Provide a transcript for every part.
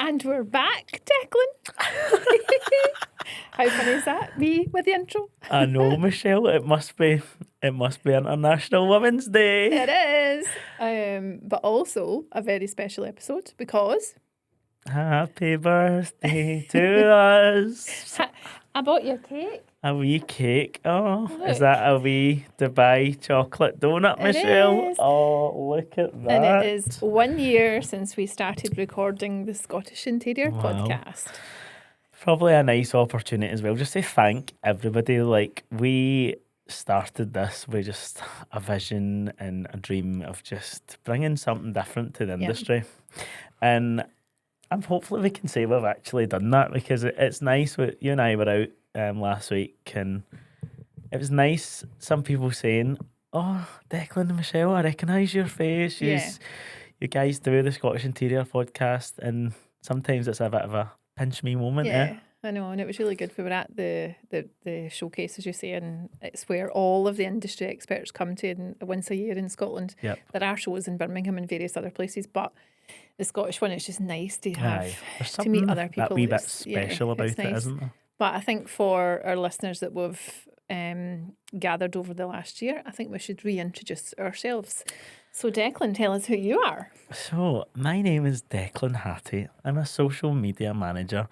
And we're back, Declan. How funny is that? Me with the intro? I know, Michelle. It must be International Women's Day. It is. But also a very special episode because Happy birthday to us. I bought you a cake. A wee cake. Oh, Look. Is that a wee Dubai chocolate donut, It Michelle? is. Oh, look at that. And it is 1 year since we started recording the Scottish Interior podcast. Probably a nice opportunity as well, just to thank everybody. Like, we started this with just a vision and a dream of just bringing something different to the industry. And hopefully we can say we've actually done that, because it's nice. You and I were out last week, and it was nice. Some people saying, "Oh, Declan and Michelle, I recognise your face. You guys do the Scottish Interior podcast," and sometimes it's a bit of a pinch me moment. Yeah, I know, and it was really good. We were at the showcase, as you say, and it's where all of the industry experts come to, and once a year in Scotland. Yep. There are shows in Birmingham and various other places, but the Scottish one, it's just nice to have to meet other people. That wee bit special about it, nice. isn't there? But I think for our listeners that we've gathered over the last year, I think we should reintroduce ourselves. So Declan, tell us who you are. So my name is Declan Hattie. I'm a social media manager,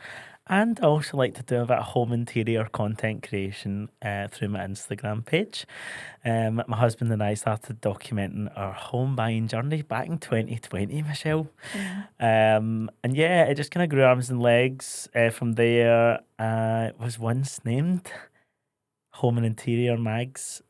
and I also like to do a bit of home interior content creation through my Instagram page. My husband and I started documenting our home buying journey back in 2020, Michelle. And yeah, it just kind of grew arms and legs from there. It was once named Home and Interior Mag's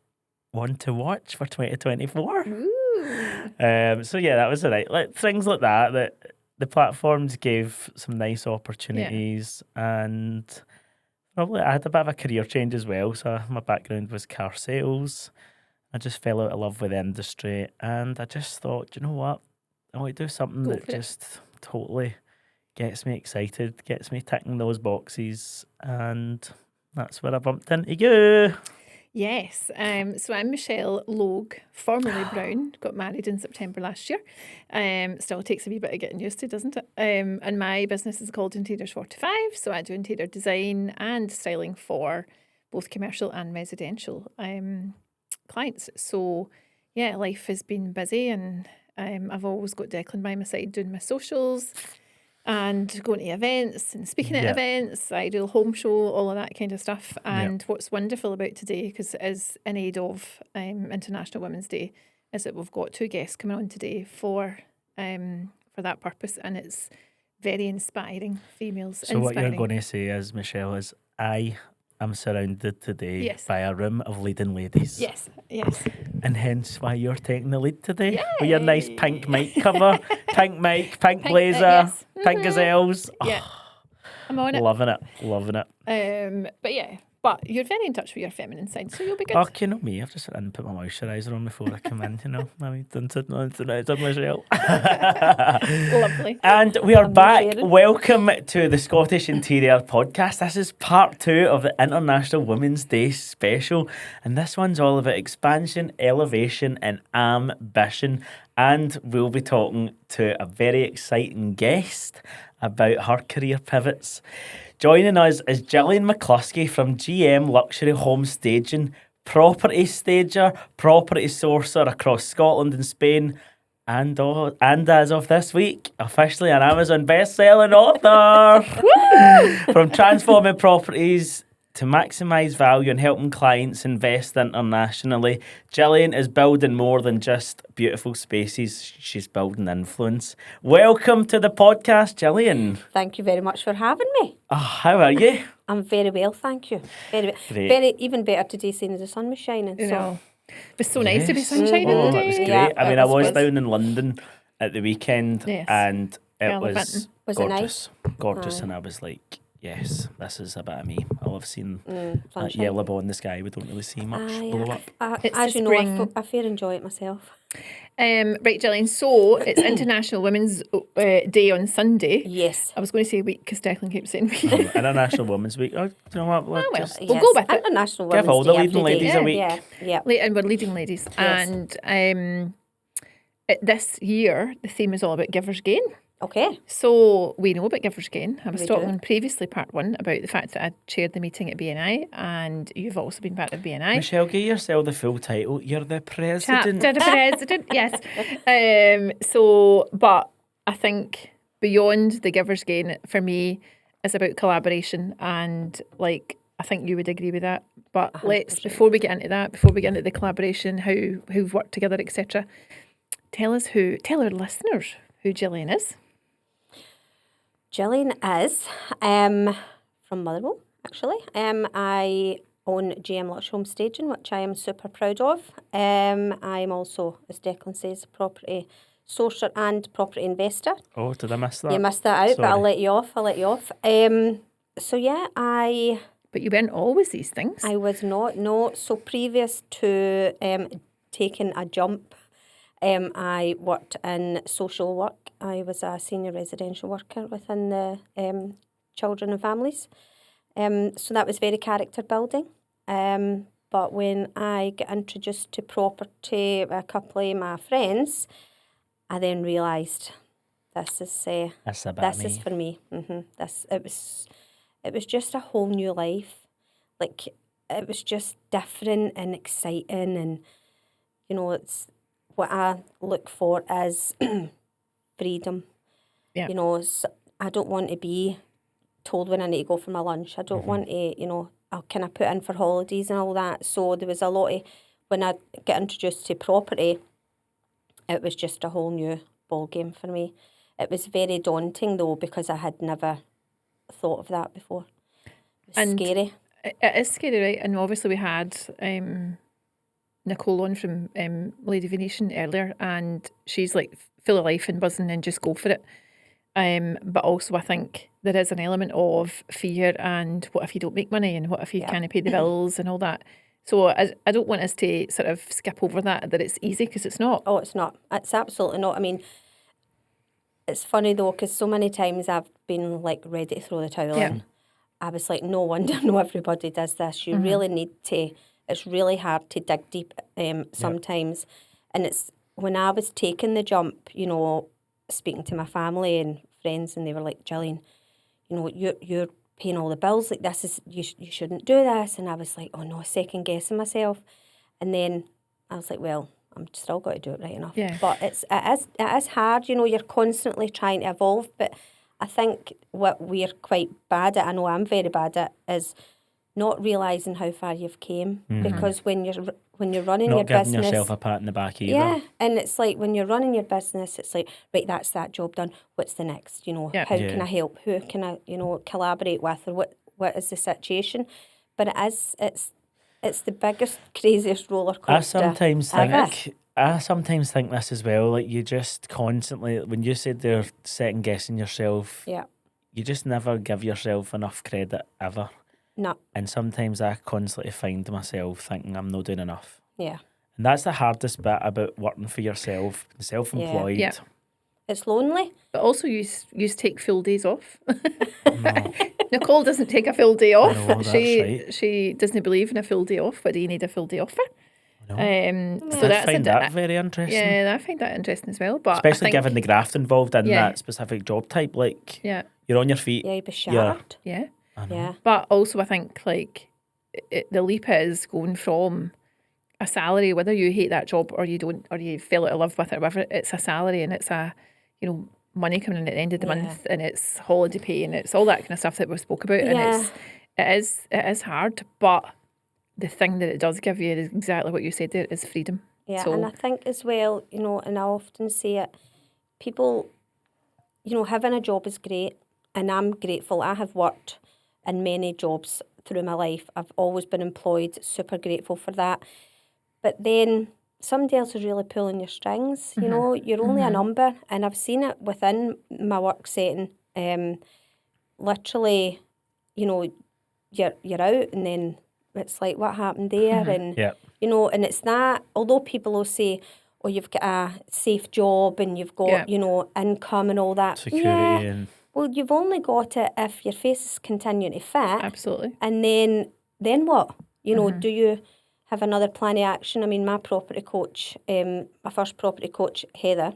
One to Watch for 2024. Ooh. So yeah, that was it. Like things like that the platforms gave some nice opportunities, and probably I had a bit of a career change as well. So my background was car sales. I just fell out of love with the industry, and I just thought, you know what, I want to do something that just totally gets me excited, gets me ticking those boxes, and that's where I bumped into you. Yes. So I'm Michelle Logue, formerly Brown, got married in September last year. Still takes a wee bit of getting used to, doesn't it? And my business is called Interiors 45. So I do interior design and styling for both commercial and residential clients. So yeah, life has been busy, and I've always got Declan by my side doing my socials and going to events and speaking at events. I do a home show, all of that kind of stuff. And what's wonderful about today, because it is in aid of International Women's Day, is that we've got two guests coming on today for that purpose, and it's very inspiring females. So what you're going to say is, Michelle, is I am surrounded today by a room of leading ladies. Yes. And hence why you're taking the lead today. With your nice pink mic cover, pink mic, pink blazer, pink gazelles. Yeah. I'm on it. Loving it. But you're very in touch with your feminine side, so you'll be good. Oh, you know me, I've just had to put my moisturiser on before I come in, you know. I done Michelle. Lovely. And we are back. Welcome to the Scottish Interior podcast. This is part 2 of the International Women's Day special. And this one's all about expansion, elevation, and ambition. And we'll be talking to a very exciting guest about her career pivots. Joining us is Gillian McLuskie from GM Luxury Home Staging, property stager, property sourcer across Scotland and Spain, and as of this week, officially an Amazon best-selling author. From transforming properties to maximise value and helping clients invest internationally, Gillian is building more than just beautiful spaces. She's building influence. Welcome to the podcast, Gillian. Thank you very much for having me. Oh, how are you? I'm very well, thank you. Very well. Great. Even better today seeing the sun was shining. You so. know, it was so nice to be sunshining today. It was great. Yeah, I mean, I was down in London at the weekend, and it was Was gorgeous. it nice? Gorgeous, and I was like, yes, this is a bit of me. I love seeing that sunshine. yellow ball in the sky. We don't really see much blow up. As you know, I fair enjoy it myself. Right, Gillian, so it's International Women's Day on Sunday. Yes. I was going to say week because Declan keeps saying week. International Women's Week. Oh, you know what? We'll go with it. International give Women's all the Day leading every day. ladies a week. Yeah. And we're leading ladies. Yes. And this year, the theme is all about Givers Gain. Okay. So we know about Givers Gain. I was We talking do. previously, part one, about the fact that I chaired the meeting at BNI, and you've also been part of BNI. Michelle, give yourself the full title. You're the president. Chapter president, yes. But I think beyond the Givers Gain, for me, is about collaboration, and like I think you would agree with that. But 100%. before we get into that, before we get into the collaboration, who've worked together, etc. Tell our listeners who Gillian is. Gillian is from Motherwell, actually. I own GM Lush Home Staging, which I am super proud of. I'm also, as Declan says, a property sourcer and property investor. Oh, did I miss that? You missed that out, but I'll let you off. So yeah, But you weren't always these things. I was not. No. So previous to taking a jump, I worked in social work. I was a senior residential worker within the children and families. So that was very character building. But when I got introduced to property with a couple of my friends, I then realised this is for me. It was just a whole new life. Like it was just different and exciting, and it's what I look for is freedom. Yeah. So I don't want to be told when I need to go for my lunch. I don't want to, can I put in for holidays and all that. So there was a lot of, when I get introduced to property, it was just a whole new ball game for me. It was very daunting though, because I had never thought of that before. It was scary. It is scary, right? And obviously we had Nicole on from Lady Venetian earlier, and she's like full of life and buzzing and just go for it. But also I think there is an element of fear and what if you don't make money and what if you can't pay the bills and all that. So I don't want us to sort of skip over that it's easy, because it's not. Oh, it's not. It's absolutely not. I mean, it's funny though, because so many times I've been like ready to throw the towel in. I was like, no wonder no everybody does this. You really need to, it's really hard to dig deep sometimes. And it's when I was taking the jump, speaking to my family and friends, and they were like, Gillian, you're paying all the bills, like this is, you shouldn't do this. And I was like, oh no, second guessing myself. And then I was like, well, I'm still got to do it right enough. Yeah. But it is hard, you're constantly trying to evolve. But I think what we're quite bad at, I know I'm very bad at, is not realising how far you've came. Because when you're running your business, not giving yourself a pat in the back either. Yeah, and it's like when you're running your business, it's like, right, that's that job done. What's the next? How can I help? Who can I, collaborate with? Or what is the situation? But it's the biggest, craziest roller coaster. I sometimes think this as well. Like you just constantly, when you said they're second guessing yourself, you just never give yourself enough credit ever. No. And sometimes I constantly find myself thinking I'm not doing enough. Yeah. And that's the hardest bit about working for yourself, self-employed. Yeah. It's lonely. But also you take full days off. No. Nicole doesn't take a full day off. No, that's right. She doesn't believe in a full day off. What do you need a full day off for? No. So I find that very interesting. Yeah, I find that interesting as well. But especially given the graft involved in that specific job type. Like, you're on your feet. Yeah, you'd be shattered. Yeah. Yeah. But also I think like the leap is going from a salary, whether you hate that job or you don't, or you fell out of love with it or whatever, it's a salary and it's a, money coming in at the end of the month, and it's holiday pay and it's all that kind of stuff that we spoke about. And it is hard, but the thing that it does give you is exactly what you said there, is freedom. Yeah, and I think as well, and I often say it, people, having a job is great, and I'm grateful. I have worked in many jobs through my life. I've always been employed, super grateful for that. But then somebody else is really pulling your strings, you're only a number. And I've seen it within my work setting. Literally, you're out and then it's like, what happened there? And, and it's that, although people will say, oh, you've got a safe job and you've got, income and all that. Security and... Well, you've only got it if your face is continuing to fit. Absolutely. And then what? Do you have another plan of action? I mean, my property coach, my first property coach, Heather,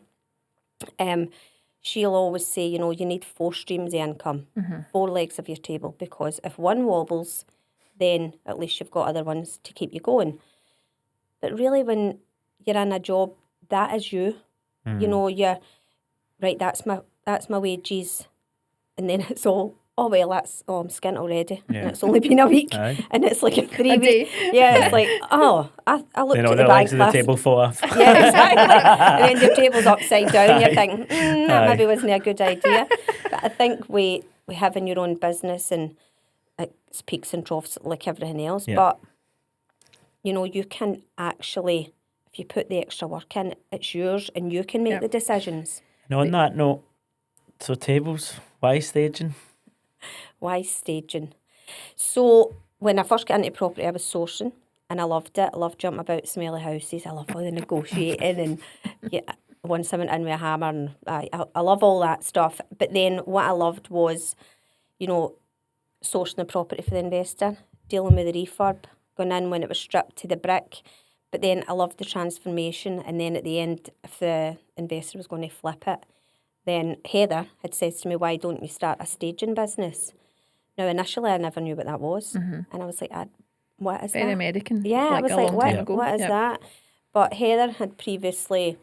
she'll always say, you know, you need 4 streams of income, 4 legs of your table, because if one wobbles, then at least you've got other ones to keep you going. But really, when you're in a job, that is you. You know, you're, right, that's my wages. And then it's all, oh, well, I'm skint already. Yeah. And it's only been a week. Aye. And it's like a 3 A week. day. Yeah, it's like, oh, I looked You know, at the the bag legs of the last. table fall off. Yeah, exactly. And then your table's upside down. You're thinking, that Aye. maybe wasn't a good idea. But I think we having your own business, and it's peaks and troughs like everything else. Yeah. But, you know, you can actually, if you put the extra work in, it's yours and you can make Yeah. the decisions. And on that note, so tables, why staging? Why staging? So when I first got into property, I was sourcing and I loved it. I loved jumping about smelly houses. I love all the negotiating and once I went in with a hammer, and I love all that stuff. But then what I loved was, you know, sourcing the property for the investor, dealing with the refurb, going in when it was stripped to the brick. But then I loved the transformation, and then at the end, if the investor was going to flip it, then Heather had said to me, why don't you start a staging business? Now, initially, I never knew what that was. And I was like, what is Very that? American. Yeah, I was a like, long time what, ago. what is Yep. that? But Heather had previously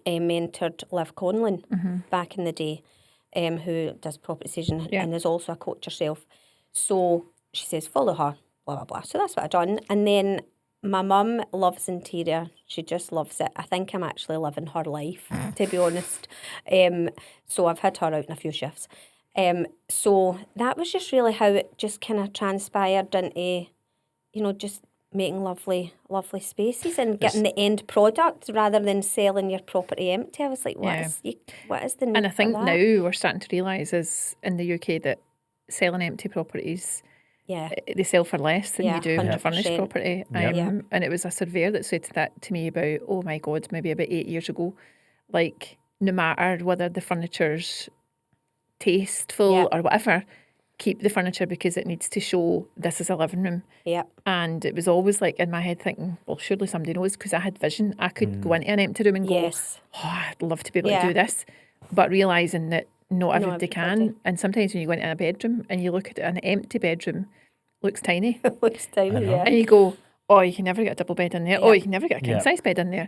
mentored Liv Conlon back in the day, who does property staging Yeah. and is also a coach herself. So she says, follow her, blah, blah, blah. So that's what I've done. And then my mum loves interior. She just loves it. I think I'm actually living her life, to be honest. So I've had her out in a few shifts. So that was just really how it just kind of transpired into, you know, just making lovely spaces and getting the end product rather than selling your property empty. I was like, what is the need And I think for that? now we're starting to realise is in the UK that selling empty properties, Yeah. they sell for less than Yeah, you do a furnished 100%. property. Yep. And it was a surveyor that said that to me about, oh my God, maybe about 8 years ago. Like, no matter whether the furniture's tasteful Yeah. or whatever, keep the furniture because it needs to show this is a living room. Yeah. And it was always like in my head thinking, well, surely somebody knows, because I had vision. I could go into an empty room and go, Yes. oh, I'd love to be able Yeah. to do this. But realising that not everybody everybody. can. And sometimes when you go into a bedroom and you look at it, an empty bedroom looks tiny. Looks tiny, yeah. And you go, oh, you can never get a double bed in there. Oh, Yeah. you can never get a king Yeah. size bed in there.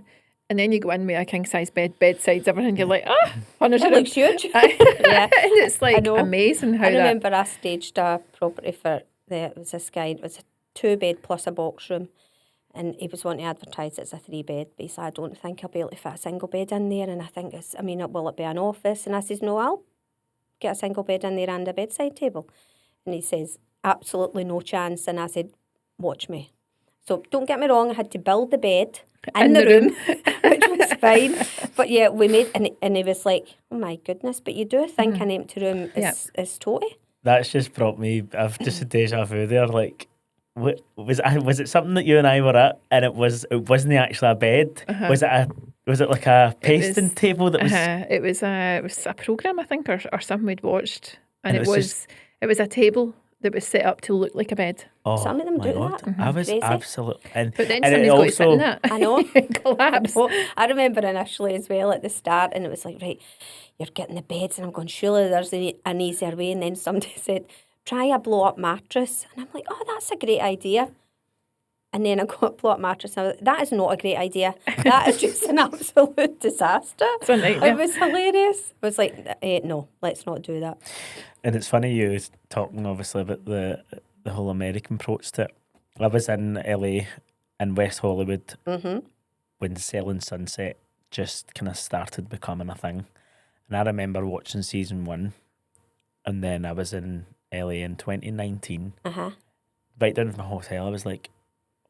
And then you go in with a king size bed, bedsides, everything. You're like, furniture. It looks huge. Yeah. Yeah. And it's like know. amazing how I that. remember I staged a property for it was this guy. It was a 2-bed plus a box room, and he was wanting to advertise it as a 3-bed. But he said, I don't think I'll be able to fit a single bed in there. And I think will it be an office? And I says, no, I'll get a single bed in there and a bedside table. And he says, absolutely no chance. And I said, watch me. So don't get me wrong, I had to build the bed in the room, which was fine. But yeah, we made, and he was like, oh my goodness, but you do think an empty room is toty? That's just brought me, I've just a deja vu there, like, what, was it something that you and I were at, and it wasn't actually a bed? Was it like a pasting table that was... It was a programme, I think, or something we'd watched. And it was a table that was set up to look like a bed. Oh, Some of them my do God. that. I was Crazy. absolutely... But then and it somebody's got to sit in that. I know. Collapse. I remember initially as well at the start, and it was like, right, you're getting the beds, and I'm going, surely there's an easier way. And then somebody said, try a blow-up mattress. And I'm like, oh, that's a great idea. And then I got a blow-up mattress, and I was like, that is not a great idea. That is just an absolute disaster. It's a nightmare. It was hilarious. I was like, no, let's not do that. And it's funny you was talking, obviously, about the whole American approach to it. I was in LA in West Hollywood when Selling Sunset just kind of started becoming a thing. And I remember watching season 1, and then I was in LA in 2019. Right down from my hotel, I was like,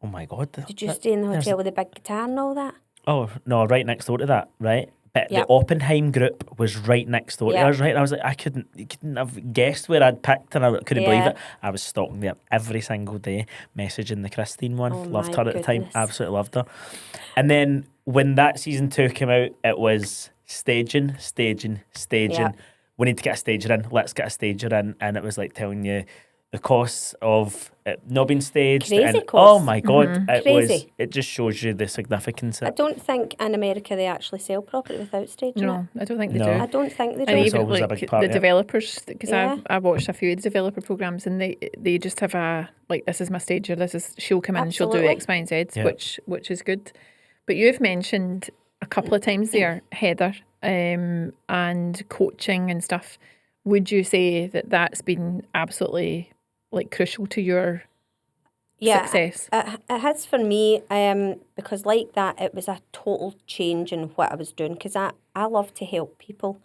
oh my God. Did you stay in the hotel with the big guitar and all that? Oh, no, right next door to that, right? But Yep. the Oppenheim group was right next door to Yep. us, right? I was like, you couldn't have guessed where I'd picked, and I couldn't believe Yeah. it. I was stalking there every single day, messaging the Christine one. Oh Loved my her at the time, goodness. absolutely loved her. And then when that season 2 came out, it was staging. Yep. We need to get a stager in. Let's get a stager in. And it was like telling you, the costs of it not being staged. Crazy and costs. oh my God, Crazy. it just shows you the significance. I don't think in America they actually sell property without staging it. No, I don't think they No. do. I don't think they do. And It's even always a like big part, the yeah. developers, because Yeah. I watched a few of the developer programs, and they just have a like, this is my stage, or she'll come in, she'll do Absolutely. X, Y, and Z, Yeah. which is good. But you've mentioned a couple of times there, Heather, and coaching and stuff. Would you say that that's been absolutely like crucial to your success? It has for me, because like that, it was a total change in what I was doing, because I love to help people.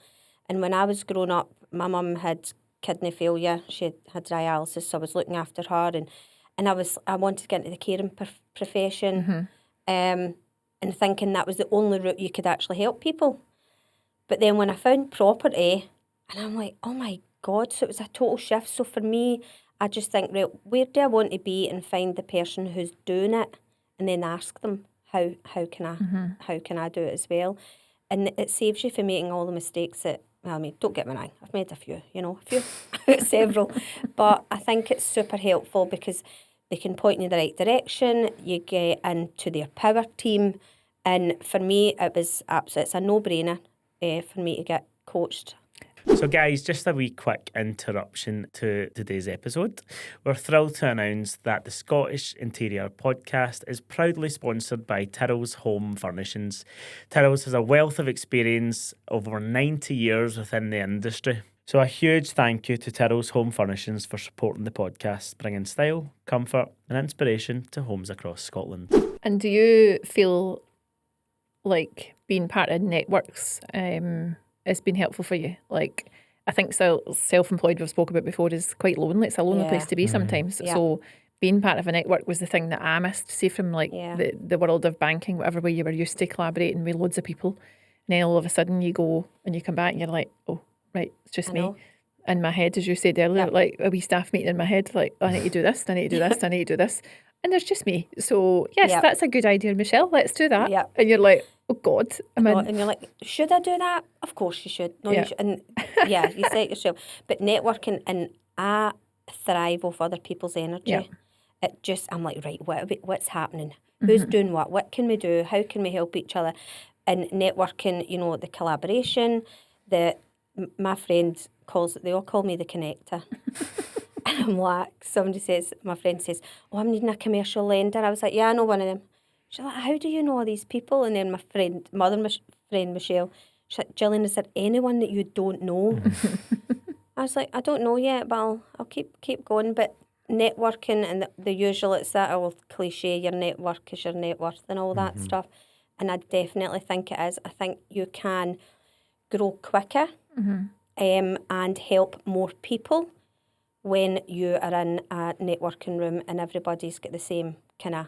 And when I was growing up, my mum had kidney failure, she had dialysis, so I was looking after her, and I wanted to get into the caring profession, and thinking that was the only route you could actually help people. But then when I found property, and I'm like, oh my God, so it was a total shift. So for me, I just think, right, where do I want to be, and find the person who's doing it, and then ask them how can I do it as well. And it saves you from making all the mistakes that, well, I mean, don't get me wrong, I've made a few, several, but I think it's super helpful because they can point you in the right direction. You get into their power team, and for me, it's a no-brainer for me to get coached. So guys, just a wee quick interruption to today's episode. We're thrilled to announce that the Scottish Interior Podcast is proudly sponsored by Tyrrell's Home Furnishings. Tyrrell's has a wealth of experience, over 90 years within the industry. So a huge thank you to Tyrrell's Home Furnishings for supporting the podcast, bringing style, comfort and inspiration to homes across Scotland. And do you feel like being part of networks has been helpful for you? Like, I think self-employed, we've spoken about before, is quite lonely. It's a lonely place to be sometimes. Yeah. So being part of a network was the thing that I missed, say from like the world of banking, whatever, where you were used to collaborating with loads of people. And then all of a sudden you go and you come back and you're like, oh, right, it's just me. In my head, as you said earlier, like a wee staff meeting in my head, like, I need to do this, I need to do this, I need to do this. And there's just me. So yes, that's a good idea, Michelle. Let's do that. Yep. And you're like, oh God, I'm in. And you're like, should I do that? Of course you should. No, you should. And you say it yourself. But networking, and I thrive off other people's energy. Yep. It just, I'm like, right, what's happening? Who's doing what? What can we do? How can we help each other? And networking, the collaboration, my friend they all call me the connector. And I'm like, my friend says, oh, I'm needing a commercial lender. I was like, yeah, I know one of them. She's like, how do you know all these people? And then my friend Michele, she's like, Gillian, is there anyone that you don't know? I was like, I don't know yet, but I'll keep going. But networking and the usual, it's that old cliche, your network is your net worth and all that stuff. And I definitely think it is. I think you can grow quicker and help more people when you are in a networking room and everybody's got the same kind of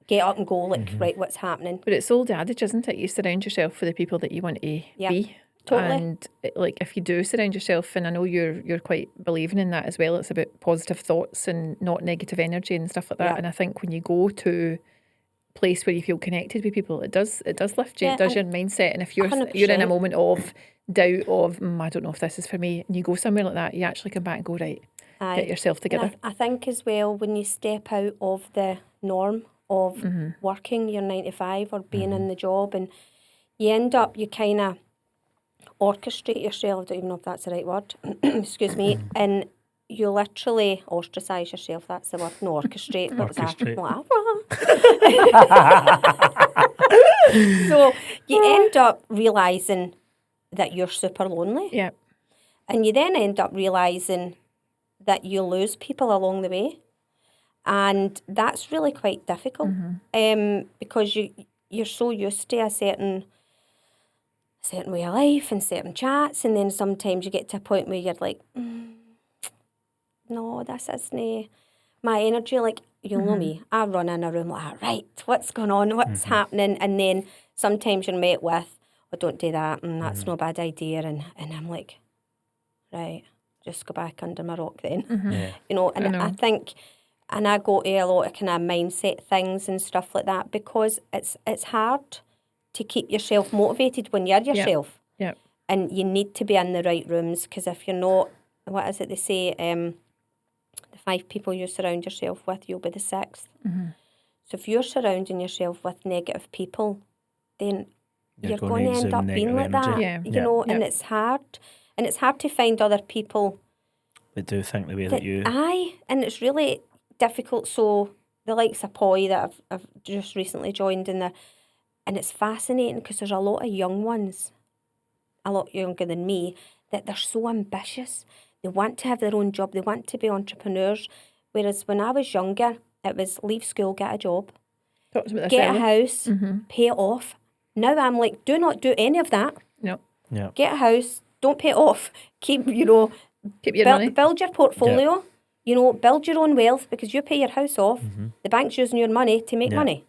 get up and go, like, right, what's happening? But it's old adage, isn't it? You surround yourself with the people that you want to be. Totally. And like, if you do surround yourself, and I know you're quite believing in that as well, it's about positive thoughts and not negative energy and stuff like that. And I think when you go to a place where you feel connected with people, it does lift you, it does your mindset. And if you're 100%. in a moment of doubt of I don't know if this is for me, and you go somewhere like that, you actually come back and go, right, get yourself together. And I think as well, when you step out of the norm of working your 9 to 5 or being in the job, and you end up, you kind of orchestrate yourself, I don't even know if that's the right word, excuse me, and you literally ostracise yourself, that's the word, no, orchestrate. So you end up realising that you're super lonely. Yeah. And you then end up realising that you lose people along the way. And that's really quite difficult because you're so used to a certain way of life and certain chats, and then sometimes you get to a point where you're like, no, this isn't my energy. Like, you'll know me, I run in a room like, right, what's going on, what's happening? And then sometimes you're met with, oh, don't do that, and that's no bad idea, and I'm like, right, just go back under my rock then. And I think, and I go to a lot of kind of mindset things and stuff like that, because it's hard to keep yourself motivated when you're yourself. And you need to be in the right rooms, because if you're not, what is it they say, the 5 people you surround yourself with, you'll be the 6th. So if you're surrounding yourself with negative people, then you're going to end up being like that, you know, and it's hard. And it's hard to find other people that do think the way that you... Aye, and it's really difficult. So the likes of Poi that I've just recently joined in there, and it's fascinating because there's a lot of young ones, a lot younger than me, that they're so ambitious. They want to have their own job. They want to be entrepreneurs. Whereas when I was younger, it was leave school, get a job, get a house, pay it off. Now I'm like, do not do any of that. No. Yeah. Get a house, don't pay it off. Keep, you know, keep your money. Build your portfolio. You know, build your own wealth because you pay your house off. The bank's using your money to make money.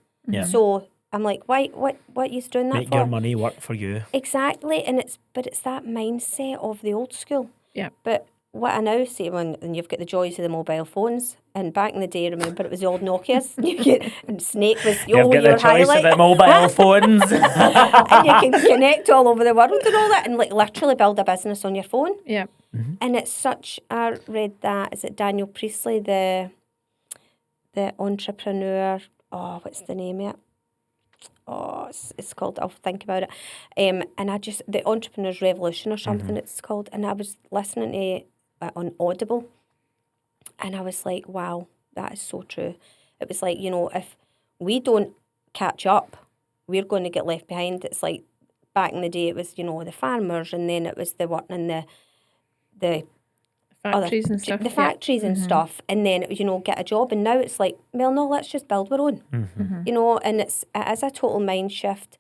So I'm like, why? What are you doing that for? Make your money work for you. Exactly, and it's that mindset of the old school. Yeah. But what I now see and you've got the joys of the mobile phones, and back in the day, remember it was the old Nokias. And Snake was You've got the choice of the mobile phones, and you can connect all over the world and all that, and like literally build a business on your phone. Yeah. And it's such. I read that. Is it Daniel Priestley, the entrepreneur? Oh, what's the name of it? Oh, it's called, I'll think about it. And the Entrepreneur's Revolution or something it's called. And I was listening to on Audible. And I was like, wow, that is so true. It was like, you know, if we don't catch up, we're going to get left behind. It's like back in the day, it was, you know, the farmers, and then it was the working in the factories and stuff. The factories and stuff, and then, you know, get a job. And now it's like, well, no, let's just build our own. You know, and it is a total mind shift,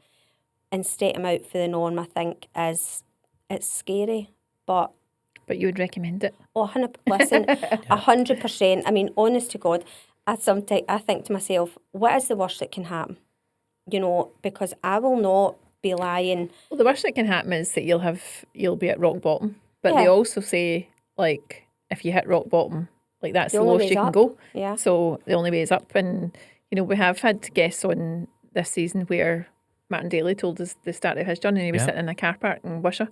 and stepping out for the norm, I think, it's scary, but you would recommend it? Oh, 100%. I mean, honest to God, I think to myself, what is the worst that can happen? You know, because I will not be lying. Well, the worst that can happen is that you'll be at rock bottom. But they also say, like, if you hit rock bottom, like, that's the lowest you can go. Yeah. So the only way is up. And, you know, we have had guests on this season where Martin Daly told us the start of his journey, and he was sitting in a car park in Wishaw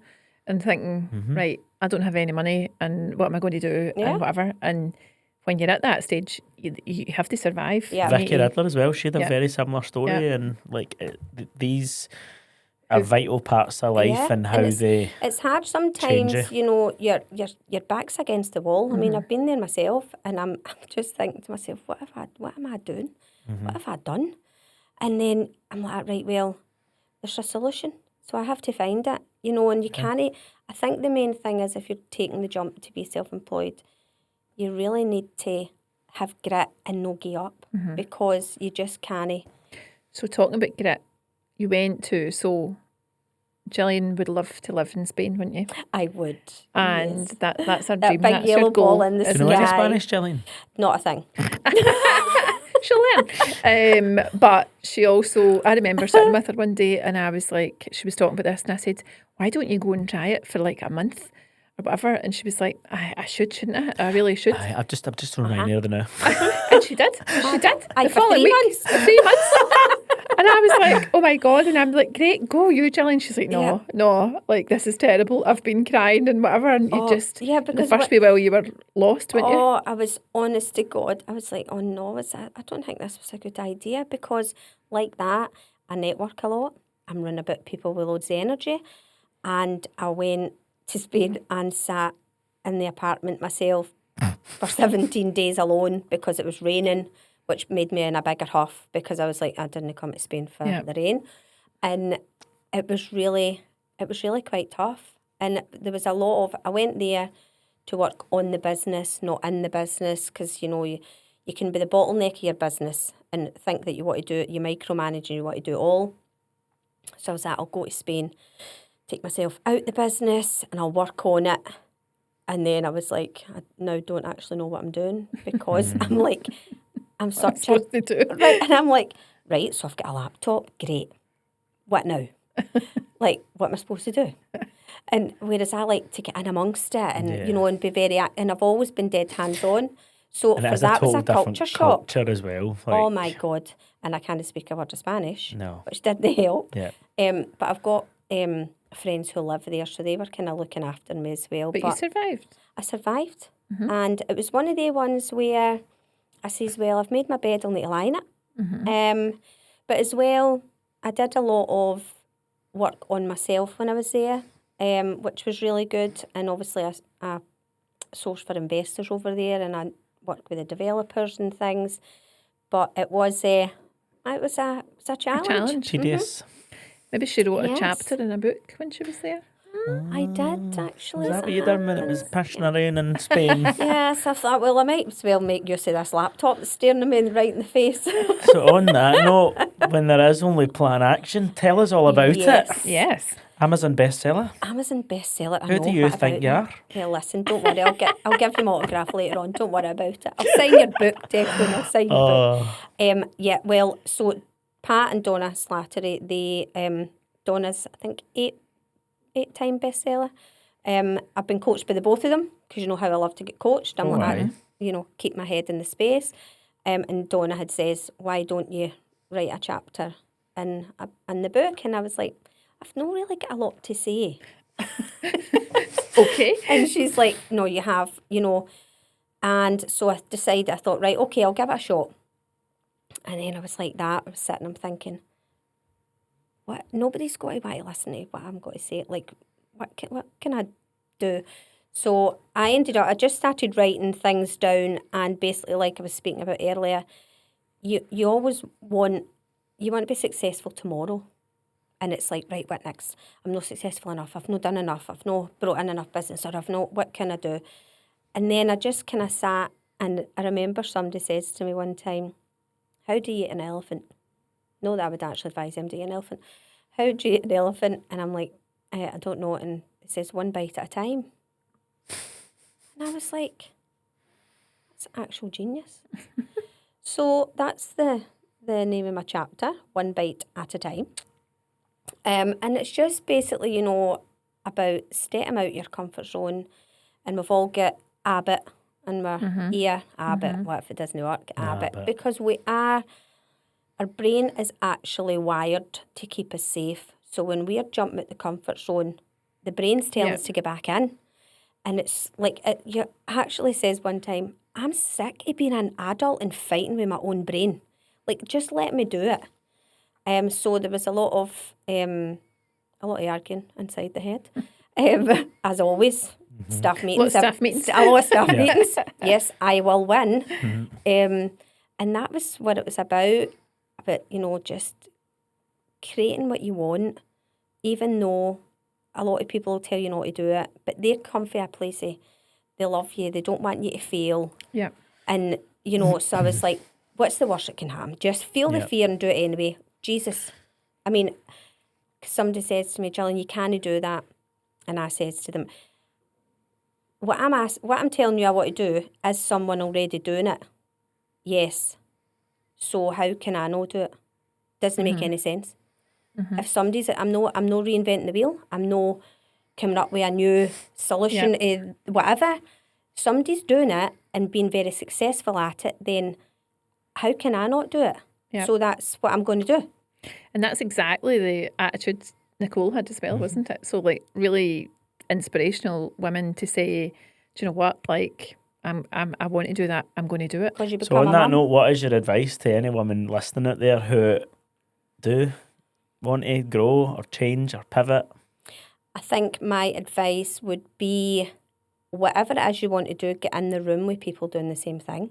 and thinking, right, I don't have any money, and what am I going to do, and whatever. And when you're at that stage, you have to survive. Yeah. Vicky Riddler as well, she had a very similar story, and like these are vital parts of life and how it's hard sometimes. You know, your back's against the wall. I mean, I've been there myself, and I'm just thinking to myself, what am I doing? What have I done? And then I'm like, right, well, there's a solution, so I have to find it. You know, and you can't. I think the main thing is, if you're taking the jump to be self-employed, you really need to have grit and no give up, because you just can't. So talking about grit, you went to, so Gillian would love to live in Spain, wouldn't you? I would. And that's our that dream. big That's yellow your goal. ball in the sky. Do you know any Spanish, Gillian? Not a thing. She'll learn. But she also, I remember sitting with her one day, and I was like, she was talking about this, and I said, why don't you go and try it for like a month or whatever? And she was like, I should, shouldn't I? I really should. I've just thrown my near the now. And she did. She did. For following 3 week, months. 3 months. And I was like, oh my God. And I'm like, great, go you, Gillian. She's like, no, like, this is terrible. I've been crying and whatever. And you just, because the first wee while you were lost, weren't you? Oh, I was honest to God. I was like, oh no, I don't think this was a good idea, because like that, I network a lot. I'm running about people with loads of energy. And I went to Spain and sat in the apartment myself for 17 days alone because it was raining, which made me in a bigger huff, because I was like, I didn't come to Spain for the rain. And it was really quite tough. And there was a lot of, I went there to work on the business, not in the business, because, you know, you can be the bottleneck of your business and think that you want to do it, you micromanage and you want to do it all. So I was like, I'll go to Spain, take myself out the business, and I'll work on it. And then I was like, I now don't actually know what I'm doing, because I'm like, I'm such a... Right, and I'm like, right, so I've got a laptop, great. What now? Like, what am I supposed to do? And whereas I like to get in amongst it and, you know, and be very... And I've always been dead hands-on. So and for that was a culture shock. Culture as well. Like, oh my God. And I can't speak a word of Spanish. No. Which didn't help. Yeah. But I've got friends who live there, so they were kind of looking after me as well. But you survived. I survived. And it was one of the ones where I says, well, I've made my bed, I'll need to lie in it. But as well, I did a lot of work on myself when I was there, which was really good. And obviously I sourced for investors over there, and I worked with the developers and things. But it was a challenge. Tedious. Maybe she wrote Yes. a chapter in a book when she was there. I did, actually. Is that what you done when it was pissing a rain in Spain? Yes, I thought, well, I might as well make use of this laptop that's staring at me right in the face. So on that note, when there is only plan action, tell us all about Yes. it. Yes. Amazon bestseller. Amazon bestseller. I Who know, do you what think about you that? are? Well, listen, don't worry. I'll give you my autograph later on. Don't worry about it. I'll sign your book, Declan. I'll sign your book. Yeah. Well, so Pat and Donna Slattery, Donna's I think eight-time bestseller. I've been coached by the both of them because you know how I love to get coached. I'm like, keep my head in the space. And Donna had says, why don't you write a chapter in the book? And I was like, I've not really got a lot to say. Okay. And she's like, no, you have, And so I decided, I thought, right, okay, I'll give it a shot. And then I was like that. I was sitting, I'm thinking, what? Nobody's got to want to listen to what I'm going to say. Like, what can I do? So I just started writing things down, and basically, like I was speaking about earlier, you always want to be successful tomorrow. And it's like, right, what next? I'm not successful enough. I've not done enough. I've not brought in enough business, or what can I do? And then I just kind of sat, and I remember somebody says to me one time, how do you eat an elephant? No, that I would actually advise them to eat an elephant. How do you eat an elephant? And I'm like, I don't know. And it says one bite at a time. And I was like, that's actual genius. So that's the name of my chapter, One Bite at a Time. And it's just basically, about stepping out your comfort zone. And we've all got habit, and we're here, habit. What if it doesn't work? Habit. Because our brain is actually wired to keep us safe. So when we're jumping at the comfort zone, the brain's telling us to get back in. And it's like, you actually says one time, I'm sick of being an adult and fighting with my own brain. Like, just let me do it. So there was a lot of arguing inside the head. As always, staff meetings. A lot of staff meetings. A lot of staff meetings. Yes, I will win. And that was what it was about, just creating what you want, even though a lot of people will tell you not to do it, but they're come from a place of, they love you, they don't want you to fail. Yeah. And, so I was like, what's the worst that can happen? Just feel the fear and do it anyway. Jesus. I mean, somebody says to me, Gillian, you can't do that. And I says to them, what I'm telling you I want to do, is someone already doing it? Yes. So how can I not do it? Doesn't make any sense. If somebody's, I'm not reinventing the wheel. I'm not coming up with a new solution to whatever. Somebody's doing it and being very successful at it, then how can I not do it? Yeah. So that's what I'm going to do. And that's exactly the attitude Nicole had as well, wasn't it? So like really inspirational women to say, do you know what, like I want to do that, I'm going to do it. So on that note, what is your advice to any women listening out there who do want to grow or change or pivot? I think my advice would be, whatever it is you want to do, get in the room with people doing the same thing.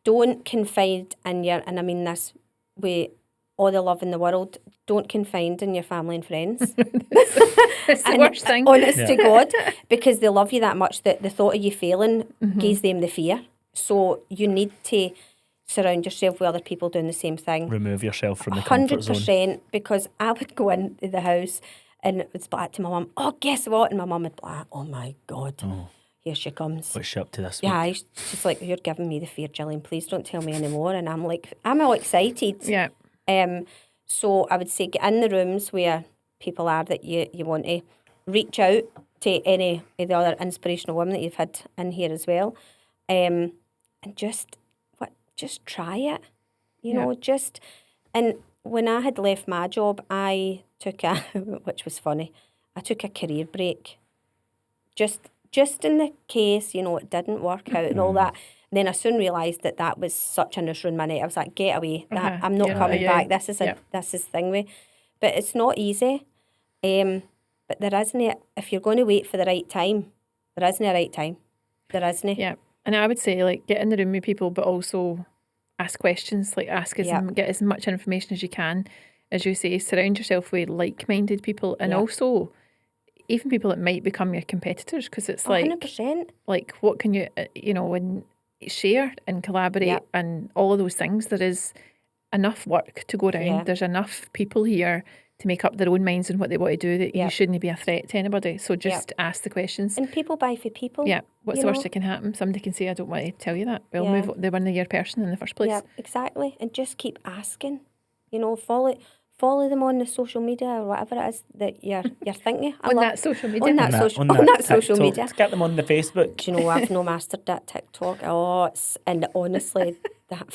Don't confide in and I mean this with all the love in the world, don't confide in your family and friends. It's the worst thing. Honest to God, because they love you that much that the thought of you failing gives them the fear. So you need to surround yourself with other people doing the same thing. Remove yourself from the comfort zone. 100%, because I would go into the house and it would be like to my mum, oh, guess what? And my mum would be like, oh my God, here she comes. What's she up to this week? Yeah, she's like, you're giving me the fear, Gillian, please don't tell me anymore. And I'm like, I'm all excited. Yeah. So I would say get in the rooms where people are that you want to reach out to any of the other inspirational women that you've had in here as well. And just try it. You know, and when I had left my job, I took which was funny, I took a career break. Just just in the case, you know, it didn't work out and all that. And then I soon realised that was such a noose around my neck. I was like, get away. That, I'm not coming back. This is thingy. But it's not easy. But there isn't, if you're going to wait for the right time, there isn't a right time. There isn't. Yeah. And I would say, like, get in the room with people, but also ask questions. Like, get as much information as you can. As you say, surround yourself with like-minded people, and also even people that might become your competitors, because it's like 100%. Like, what can you, and share and collaborate and all of those things. There is enough work to go around. Yeah. There's enough people here to make up their own minds on what they want to do, that you shouldn't be a threat to anybody. So just ask the questions. And people buy for people. Yeah. What's the worst that can happen? Somebody can say, I don't want to tell you that. Well, move. They weren't your person in the first place. Yeah, exactly. And just keep asking. You know, follow them on the social media or whatever it is that you're thinking. On that social media. On that social media. Get them on the Facebook. Do you know, I've no mastered that TikTok. And honestly, that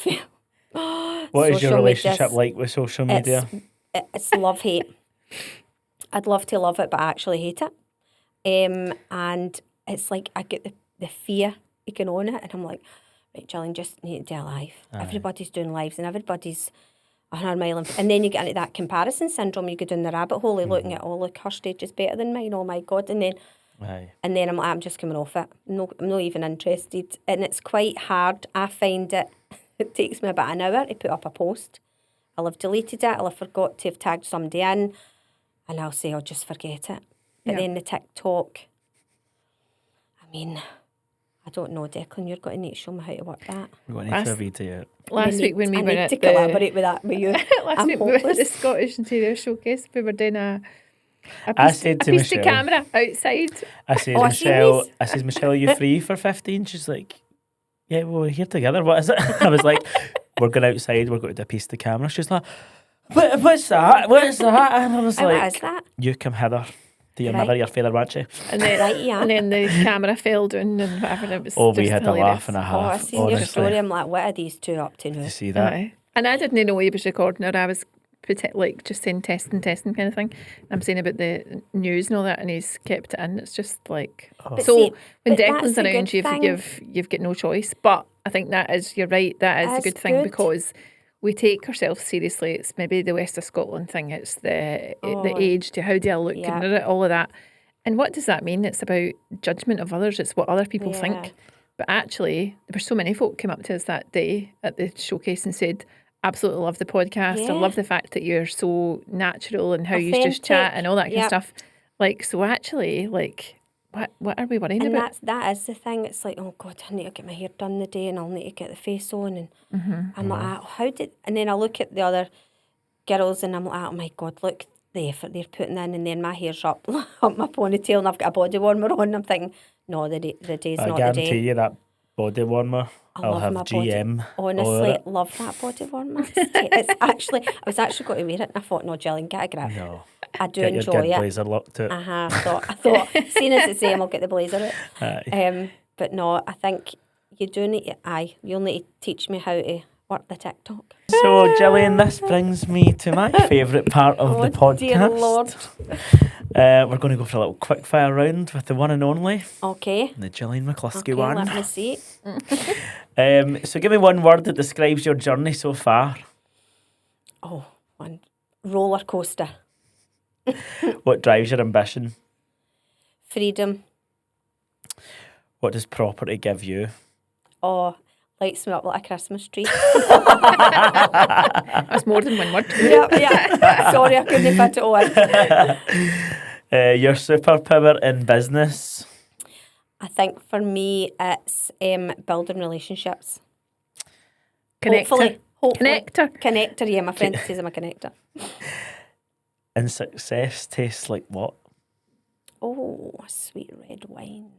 What is your relationship like with social media? It's love-hate. I'd love to love it, but I actually hate it. And it's like I get the fear taken on it, and I'm like, right, Gillian, just need to do a live. Everybody's doing lives, and everybody's 100 mile. And then you get into that comparison syndrome. You go down the rabbit hole, looking at, look, her stage is better than mine. Oh my God! And then I'm like, I'm just coming off it. No, I'm not even interested. And it's quite hard. I find it takes me about an hour to put up a post. I'll have deleted it, I'll have forgot to have tagged somebody in, and I'll say, I'll just forget it. But then the TikTok, I mean, I don't know, Declan, you're going to need to show me how to work that. We're going to need to video it. Last week when we were at to collaborate with that with you. Last week we were at the Scottish Interior Showcase. We were doing a piece Michele, of camera outside. I said, Michelle, are you free for 15? She's like, yeah, well, we're here together. What is it? I was like, we're going outside, we're going to do a piece of the camera. She's like, what's that? What's that? And I was like, what is that? You come hither. Do your mother your father, won't you? And then the camera fell down and whatever. It was we had hilarious. a laugh and a half. I seen your story. I'm like, what are these two up to now? Did you see that? And I didn't know he was recording, or I was just saying testing kind of thing. I'm saying about the news and all that, and he's kept it in. It's just like when Declan's around, you've got no choice. But I think you're right. That is a good thing, because we take ourselves seriously. It's maybe the West of Scotland thing. It's the age, to how do I look, and all of that. And what does that mean? It's about judgment of others. It's what other people think. But actually, there were so many folk came up to us that day at the showcase and said, absolutely love the podcast. I love the fact that you're so natural and how you just chat and all that kind of stuff. Like, so actually, like, what are we worrying about? That is the thing. It's like, oh God, I need to get my hair done today, and I'll need to get the face on, and I'm like, and then I look at the other girls, and I'm like, oh my God, look the effort they're putting in, and then my hair's up my ponytail, and I've got a body warmer on. And I'm thinking, no, the day's not the day. I guarantee you that body warmer, I'll have GM. Honestly, love that body warmer. It's actually, I was actually going to wear it, and I thought, no, Gillian, get a grip. No. I do get enjoy your good it. blazer look to it. I thought, seeing as it's same, I'll get the blazer out. But no, I think you do need to, you'll need to teach me how to work the TikTok. So, Gillian, this brings me to my favourite part of the podcast. Dear Lord. We're going to go for a little quick fire round with the one and only. Okay. The Gillian McLuskie one. Let me see. So give me one word that describes your journey so far. One roller coaster. What drives your ambition? Freedom. What does property give you? Lights me up like a Christmas tree. That's more than one word. Yeah. Sorry, I couldn't fit it on. Your superpower in business? I think for me, it's building relationships. Connector. Hopefully. Connector, yeah. My friend says I'm a connector. And success tastes like what? A sweet red wine.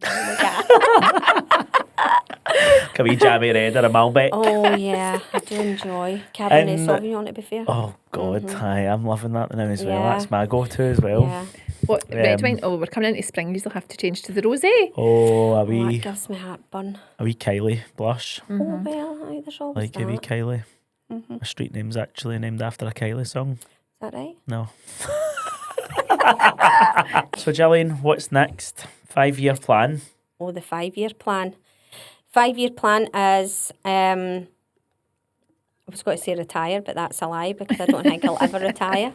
Can we jammy red or a Malbec? Oh, yeah. I do enjoy Cabernet Sauvignon, to be fair. Oh, God. I'm loving that now as well. Yeah. That's my go-to as well. Yeah. What, red wine? We're coming into spring. You'll have to change to the rosé. That gives me heartburn. A wee Kylie blush. Oh, well, there's always like a wee Kylie. My street name's actually named after a Kylie song. Is that right? No. So, Gillian, what's next? 5-year plan? the 5-year plan. 5-year plan is, I was going to say retire, but that's a lie because I don't think I'll ever retire.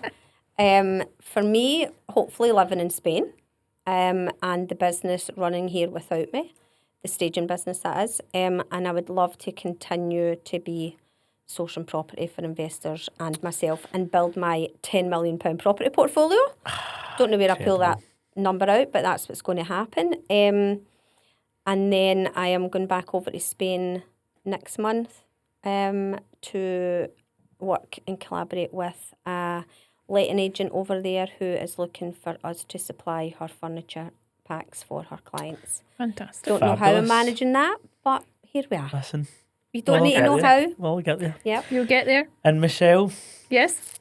For me, hopefully living in Spain, and the business running here without me, the staging business that is. And I would love to continue to be sourcing property for investors and myself and build my £10 million property portfolio. Don't know where I pull that number out, but that's what's going to happen. And then I am going back over to Spain next month to work and collaborate with a letting agent over there who is looking for us to supply her furniture packs for her clients. Fantastic. Don't know how I'm managing that, but here we are. Listen. You don't need to know how. We'll get there. Yep. You'll get there. And Michelle, Yes.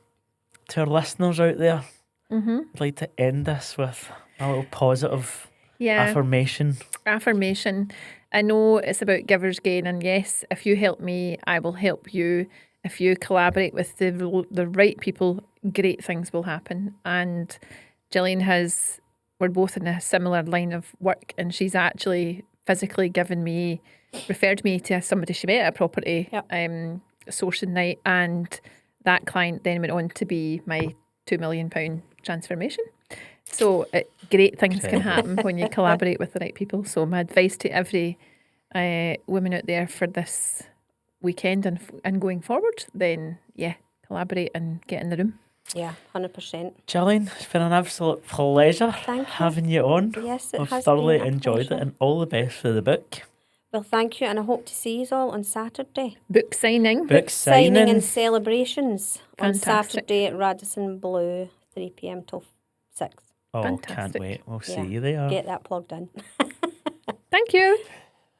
to our listeners out there, I'd like to end this with a little positive affirmation. Affirmation. I know it's about givers gain, and yes, if you help me, I will help you. If you collaborate with the right people, great things will happen. And Gillian we're both in a similar line of work, and she's actually physically referred me to somebody she met at a property sourcing night, and that client then went on to be my £2 million transformation. So great things can happen when you collaborate with the right people. So my advice to every woman out there for this weekend and going forward, then collaborate and get in the room. Yeah, 100%. Gillian, it's been an absolute pleasure having you on. Yes, it I've has thoroughly been a enjoyed pleasure. it, and all the best for the book. Well, thank you, and I hope to see you all on Saturday. Book signing. Book Signing and celebrations on Fantastic. Saturday at Radisson Blue, 3 p.m. till 6. Oh, Fantastic. can't wait. We'll see Yeah. you there. Get that plugged in. Thank you.